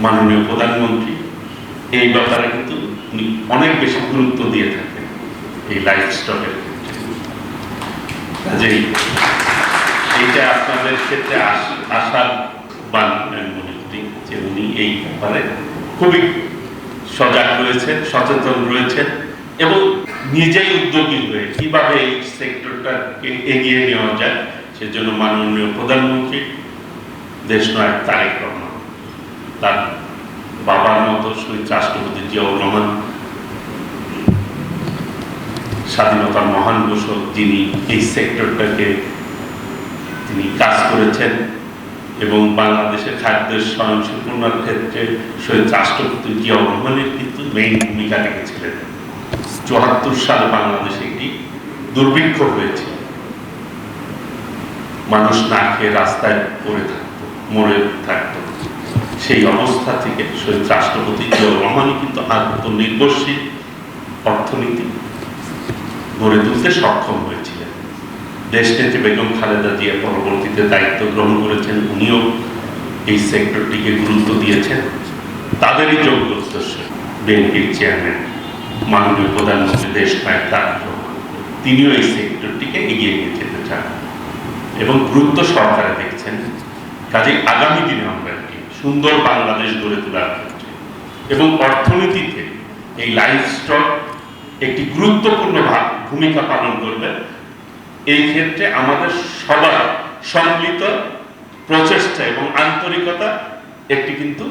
মাননীয় প্রধানমন্ত্রী এই ব্যাপারে কিন্তু উনি অনেক বেশি গুরুত্ব দিয়ে থাকেন এই লাইফ স্টকের ক্ষেত্রে। কাজেই এইটা আপনাদের ক্ষেত্রে আশার বান আমি মনে করি যে উনি এই ব্যাপারে খুবই সজাগ রয়েছেন, সচেতন রয়েছেন এবং নিজেই উদ্যোগী হয়ে কিভাবে এই সেক্টরটাকে এগিয়ে নেওয়া যায় সেজন্য মাননীয় প্রধানমন্ত্রী দেশনায়ক তারেক রহমান, তার বাবার মতো শহীদ রাষ্ট্রপতি জিয়াউর রহমান, স্বাধীনতার মহান ঘোষক, যিনি এই সেক্টরটাকে তিনি কাজ করেছেন এবং বাংলাদেশের খাদ্যের স্বয়ংসম্পূর্ণতার ক্ষেত্রে শহীদ রাষ্ট্রপতি জিয়াউর রহমানের কিন্তু মেইন ভূমিকা রেখেছিলেন। ৭৪ সালে বাংলাদেশে একটি দুর্ভিক্ষ হয়েছিল, মানুষ না খেয়ে রাস্তায় পড়ে থাকতো, মরে থাকতো। সেই অবস্থা থেকে শহীদ রাষ্ট্রপতি জিয়াউর রহমানই কিন্তু আত্মনির্ভরশীল অর্থনীতি গড়ে তুলতে সক্ষম হয়েছিলেন। দেশনেত্রী বেগম খালেদা জিয়া পরবর্তীতে দায়িত্ব গ্রহণ করেছেন, উনিও এই সেক্টরটিকে গুরুত্ব দিয়েছেন। তাদেরই যোগ্য উদ্দেশ্য বিএনপির চেয়ারম্যান মাননীয় প্রধানমন্ত্রী দেশনায়ক তারেক রহমান, তিনিও এই সেক্টরটিকে এগিয়ে নিয়ে যেতে চান এবং গুরুত্ব সহকারে দেখছেন। কাজে আগামী দিনে আমরা একটি সুন্দর বাংলাদেশ গড়ে তোলার ক্ষেত্রে এবং অর্থনীতিতে এই লাইফ স্টক একটি গুরুত্বপূর্ণ ভূমিকা পালন করবে। এই ক্ষেত্রে আমাদের সবার সম্মিলিত প্রচেষ্টা এবং আন্তরিকতা একটি কিন্তু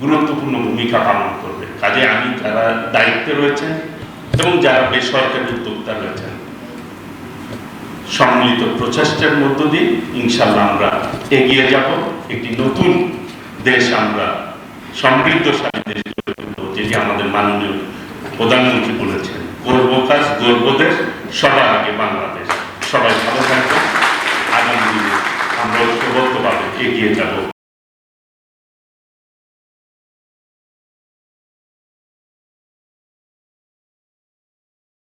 গুরুত্বপূর্ণ ভূমিকা পালন করবে। কাজে আমি যারা দায়িত্বে রয়েছেন এবং যারা বেসরকারি উদ্যোক্তা রয়েছেন, সম্মিলিত প্রচেষ্টার মধ্য দিয়ে ইনশাল্লাহ আমরা এগিয়ে যাব, একটি নতুন দেশ আমরা সমৃদ্ধশালী দেশ গড়ে তুলব, যেটি আমাদের মাননীয় প্রধানমন্ত্রী বলেছেন, গর্ব কাজ গর্ব দেশ, সবার আগে বাংলাদেশ। সবাই ভালো থাকবে, আগামী দিনে আমরা ঐক্যবদ্ধভাবে এগিয়ে যাব।